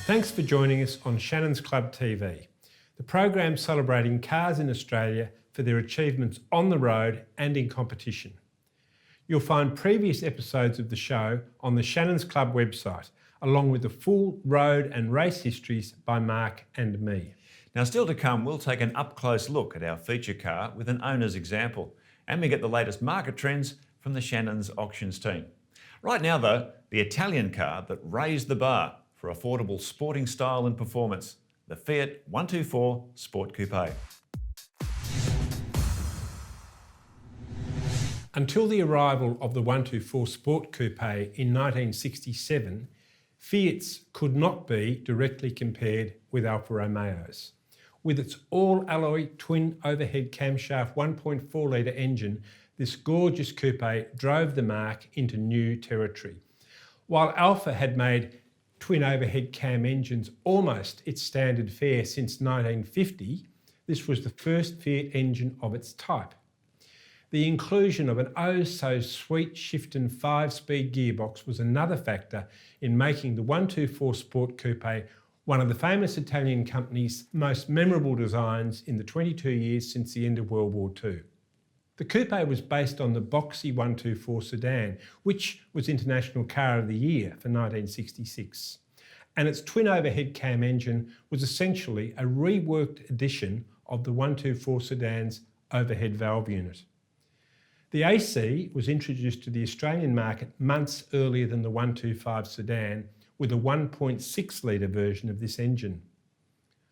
Thanks for joining us on Shannons Club TV, the program celebrating cars in Australia for their achievements on the road and in competition. You'll find previous episodes of the show on the Shannons Club website, along with the full road and race histories by Mark and me. Now, still to come, we'll take an up-close look at our feature car with an owner's example, and we get the latest market trends from the Shannons auctions team. Right now, though, the Italian car that raised the bar for affordable sporting style and performance, the Fiat 124 Sport Coupe. Until the arrival of the 124 Sport Coupe in 1967, Fiats could not be directly compared with Alfa Romeos. With its all-alloy twin overhead camshaft 1.4 litre engine, this gorgeous coupe drove the marque into new territory. While Alfa had made twin overhead cam engines almost its standard fare since 1950, this was the first Fiat engine of its type. The inclusion of an oh-so-sweet Shifton 5-speed gearbox was another factor in making the 124 Sport Coupe one of the famous Italian company's most memorable designs in the 22 years since the end of World War II. The coupe was based on the boxy 124 sedan, which was International Car of the Year for 1966. And its twin overhead cam engine was essentially a reworked edition of the 124 sedan's overhead valve unit. The AC was introduced to the Australian market months earlier than the 125 sedan with a 1.6 litre version of this engine.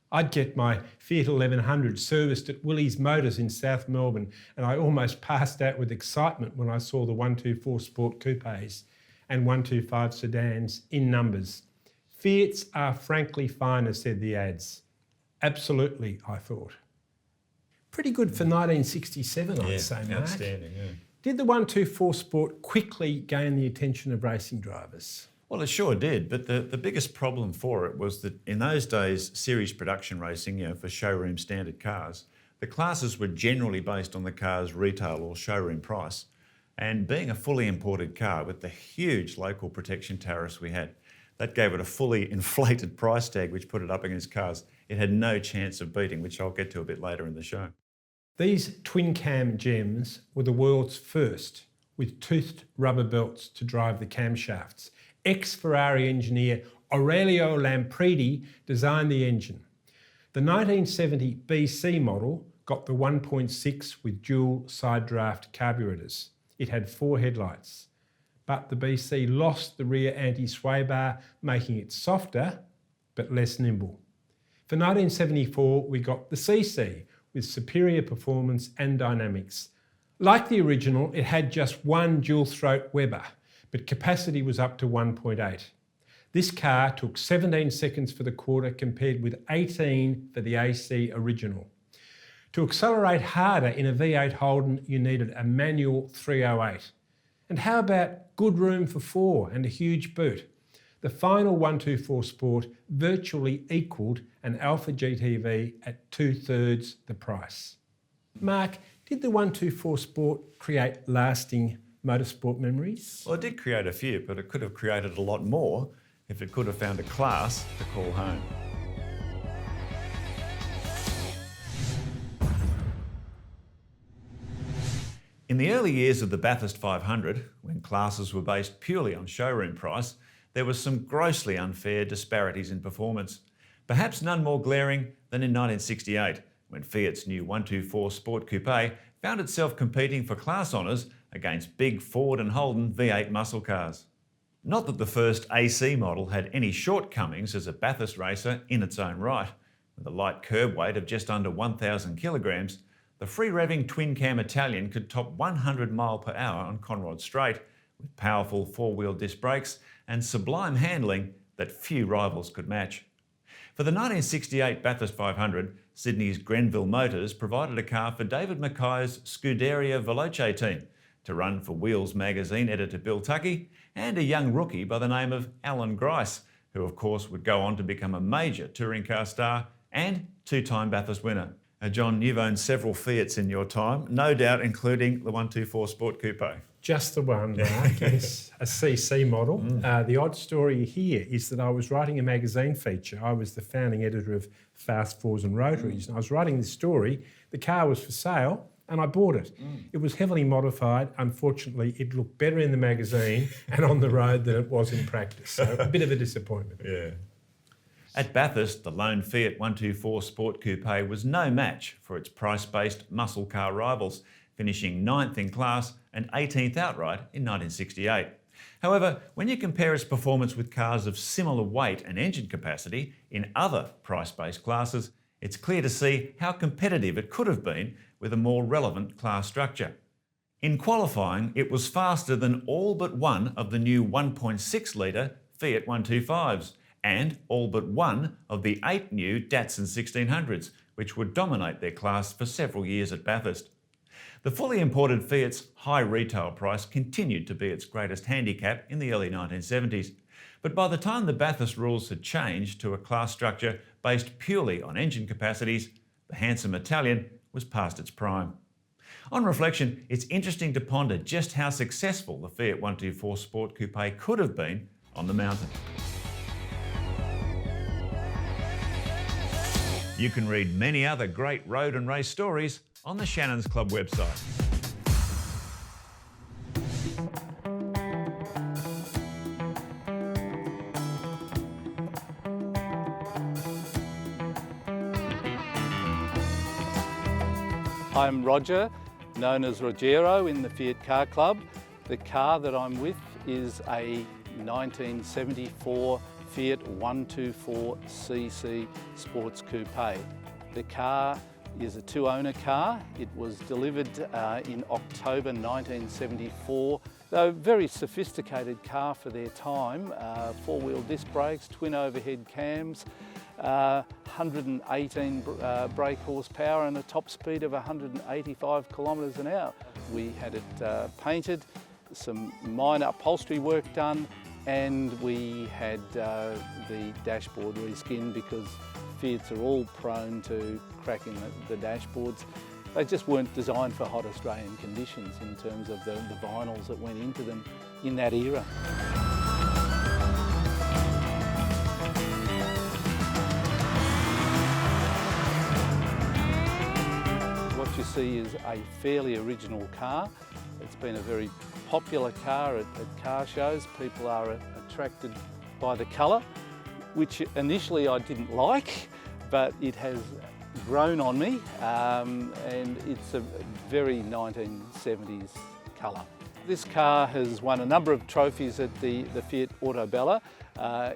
I'd get my Fiat 1100 serviced at Willys Motors in South Melbourne, and I almost passed out with excitement when I saw the 124 Sport Coupes and 125 sedans in numbers. Fiats are frankly finer, said the ads. Absolutely, I thought. Pretty good for 1967, I'd say, Mark. Outstanding, yeah. Did the 124 Sport quickly gain the attention of racing drivers? Well, it sure did, but the biggest problem for it was that in those days, series production racing, for showroom standard cars, the classes were generally based on the car's retail or showroom price. And being a fully imported car with the huge local protection tariffs we had, that gave it a fully inflated price tag, which put it up against cars it had no chance of beating, which I'll get to a bit later in the show. These twin-cam gems were the world's first, with toothed rubber belts to drive the camshafts. Ex-Ferrari engineer Aurelio Lampredi designed the engine. The 1970 BC model got the 1.6 with dual side draft carburetors. It had 4 headlights, but the BC lost the rear anti-sway bar, making it softer but less nimble. For 1974, we got the CC with superior performance and dynamics. Like the original, it had just one dual-throat Weber, but capacity was up to 1.8. This car took 17 seconds for the quarter compared with 18 for the AC original. To accelerate harder in a V8 Holden, you needed a manual 308. And how about good room for 4 and a huge boot? The final 124 Sport virtually equalled an Alfa GTV at 2/3 the price. Mark, did the 124 Sport create lasting motorsport memories? Well, it did create a few, but it could have created a lot more if it could have found a class to call home. In the early years of the Bathurst 500, when classes were based purely on showroom price, there were some grossly unfair disparities in performance. Perhaps none more glaring than in 1968, when Fiat's new 124 Sport Coupe found itself competing for class honours against big Ford and Holden V8 muscle cars. Not that the first AC model had any shortcomings as a Bathurst racer in its own right. With a light curb weight of just under 1,000 kilograms, the free-revving twin-cam Italian could top 100 mile per hour on Conrod Straight, with powerful 4-wheel disc brakes and sublime handling that few rivals could match. For the 1968 Bathurst 500, Sydney's Grenville Motors provided a car for David Mackay's Scuderia Veloce team to run for Wheels magazine editor Bill Tuckey and a young rookie by the name of Alan Grice, who of course would go on to become a major touring car star and 2-time Bathurst winner. John, you've owned several Fiats in your time, no doubt including the 124 Sport Coupe. Just the one, Mark. Yes, a CC model. The odd story here is that I was writing a magazine feature. I was the founding editor of Fast Fours and Rotaries, and I was writing this story. The car was for sale, and I bought it. It was heavily modified. Unfortunately, it looked better in the magazine and on the road than it was in practice. So a bit of a disappointment. Yeah. At Bathurst, the lone Fiat 124 Sport Coupe was no match for its price-based muscle car rivals, finishing 9th in class and 18th outright in 1968. However, when you compare its performance with cars of similar weight and engine capacity in other price-based classes, it's clear to see how competitive it could have been with a more relevant class structure. In qualifying, it was faster than all but one of the new 1.6 litre Fiat 125s and all but one of the 8 new Datsun 1600s, which would dominate their class for several years at Bathurst. The fully imported Fiat's high retail price continued to be its greatest handicap in the early 1970s. But by the time the Bathurst rules had changed to a class structure based purely on engine capacities, the handsome Italian was past its prime. On reflection, it's interesting to ponder just how successful the Fiat 124 Sport Coupe could have been on the mountain. You can read many other great road and race stories on the Shannons Club website. I'm Roger, known as Rogero in the Fiat Car Club. The car that I'm with is a 1974 Fiat 124cc Sports Coupe. The car is a two-owner car. It was delivered in October 1974. A very sophisticated car for their time. Four-wheel disc brakes, twin overhead cams, 118 brake horsepower and a top speed of 185 kilometres an hour. We had it painted, some minor upholstery work done, and we had the dashboard reskinned because Fiats are all prone to cracking the dashboards. They just weren't designed for hot Australian conditions in terms of the vinyls that went into them in that era. What you see is a fairly original car. It's been a very popular car at car shows. People are attracted by the colour, which initially I didn't like, but it has grown on me, and it's a very 1970s colour. This car has won a number of trophies at the Fiat Autobella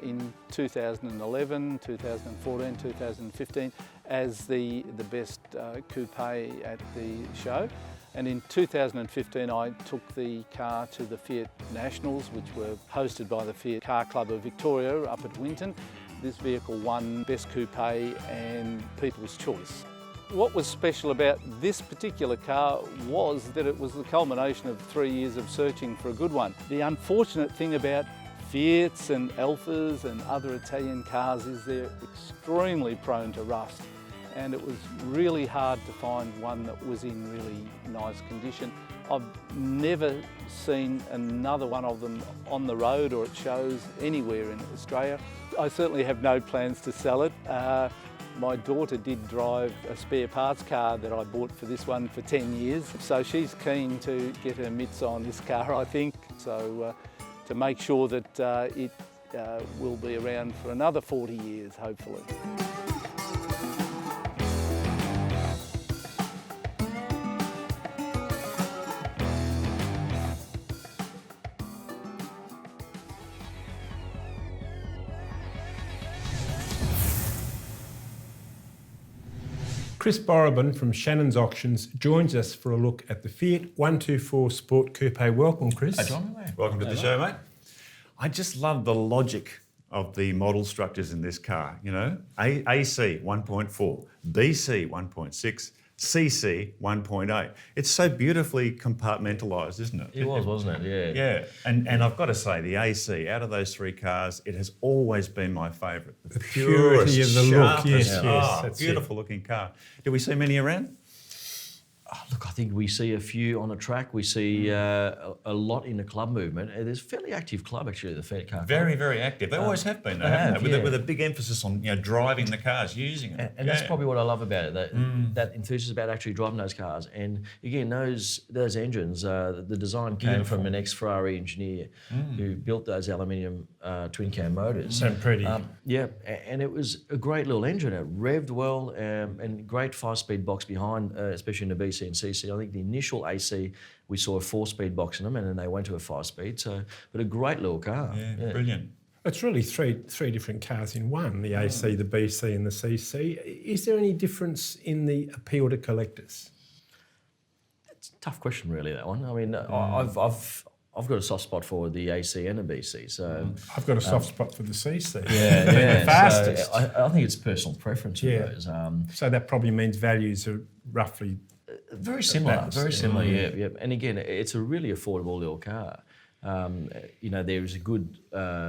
in 2011, 2014, 2015 as the best coupe at the show. And in 2015 I took the car to the Fiat Nationals, which were hosted by the Fiat Car Club of Victoria up at Winton. This vehicle won Best Coupe and People's Choice. What was special about this particular car was that it was the culmination of 3 years of searching for a good one. The unfortunate thing about Fiats and Alfas and other Italian cars is they're extremely prone to rust, and it was really hard to find one that was in really nice condition. I've never seen another one of them on the road or at shows anywhere in Australia. I certainly have no plans to sell it. My daughter did drive a spare parts car that I bought for this one for 10 years, so she's keen to get her mitts on this car, I think, so to make sure that it will be around for another 40 years, hopefully. Chris Borobin from Shannons Auctions joins us for a look at the Fiat 124 Sport Coupe. Welcome, Chris. Hi, John. Welcome to the show, mate. I just love the logic of the model structures in this car. You know, AC 1.4, BC 1.6, CC 1.8. It's so beautifully compartmentalised, isn't it? It was, wasn't it? Yeah. Yeah, and I've got to say, the AC, out of those three cars, it has always been my favourite. The purity of the look, yes, that's beautiful looking car. Do we see many around? Oh, look, I think we see a few on a track. We see a lot in the club movement. There's a fairly active club, actually, the Fiat Car Very, Club. very active. They always have been, though, they haven't have, they? yeah. With a big emphasis on driving the cars, using them. And that's probably what I love about it, that enthusiasm about actually driving those cars. And again, those engines, the design came from an ex-Ferrari engineer who built those aluminium twin-cam motors. So pretty. Yeah, and it was a great little engine. It revved well and great 5-speed box behind, especially in the BC and CC. I think the initial AC, we saw a 4-speed box in them, and then they went to a 5-speed. So, but a great little car. Yeah, brilliant. It's really three different cars in one, the AC, the BC and the CC. Is there any difference in the appeal to collectors? It's a tough question, really, that one. I mean, I've got a soft spot for the AC and the BC, so... I've got a soft spot for the CC. Yeah. The fastest. So I think it's personal preference with those. So that probably means values are roughly... Very similar, yeah. And again, it's a really affordable little car. There is a good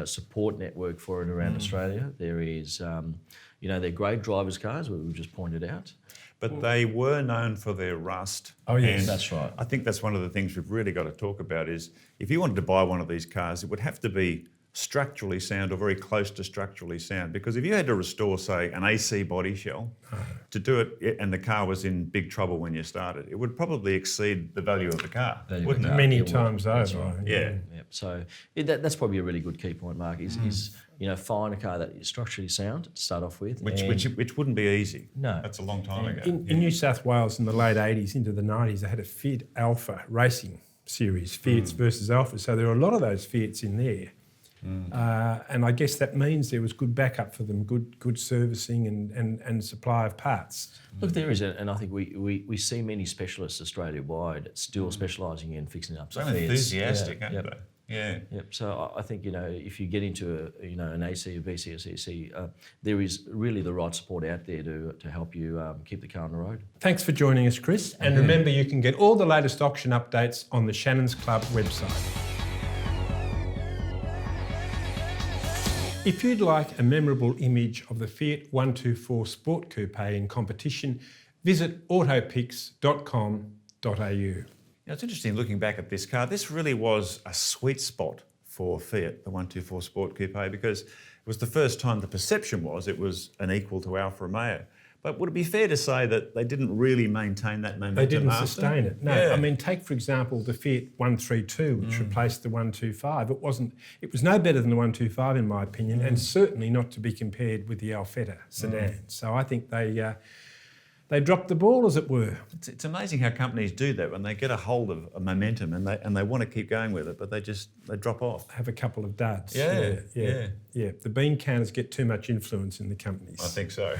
support network for it around Australia. There is, they're great drivers' cars, what we've just pointed out. But they were known for their rust. Oh, yes. And that's right. I think that's one of the things we've really got to talk about is if you wanted to buy one of these cars, it would have to be structurally sound or very close to structurally sound. Because if you had to restore, say, an AC body shell to do it, and the car was in big trouble when you started, it would probably exceed the value of the car, wouldn't it? Many times over. Right. Yeah. So that's probably a really good key point, Mark, is find a car that is structurally sound to start off with. Which wouldn't be easy. No. That's a long time ago. In New South Wales in the late 80s into the 90s, they had a Fiat Alpha racing series, Fiats versus Alpha. So there are a lot of those Fiats in there. And I guess that means there was good backup for them, good servicing and supply of parts. Look, there is, and I think we see many specialists Australia-wide still specialising in fixing up. So enthusiastic, aren't they? Yeah. Yep. So I think if you get into an AC, a BC, or CC, there is really the right support out there to help you keep the car on the road. Thanks for joining us, Chris. And remember, you can get all the latest auction updates on the Shannons Club website. If you'd like a memorable image of the Fiat 124 Sport Coupe in competition, visit autopix.com.au. It's interesting looking back at this car. This really was a sweet spot for Fiat, the 124 Sport Coupe, because it was the first time the perception was it was an equal to Alfa Romeo. But would it be fair to say that they didn't really maintain that momentum? They didn't after? sustain it. No, Yeah. I mean, take for example the Fiat 132, which replaced the 125. It was no better than the 125 in my opinion, and certainly not to be compared with the Alfetta sedan. So I think they dropped the ball, as it were. It's amazing how companies do that when they get a hold of a momentum and they want to keep going with it, but they drop off. Have a couple of duds. Yeah. The bean counters get too much influence in the companies. I think so.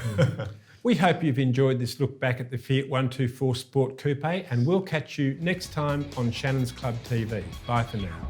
We hope you've enjoyed this look back at the Fiat 124 Sport Coupe, and we'll catch you next time on Shannons Club TV. Bye for now.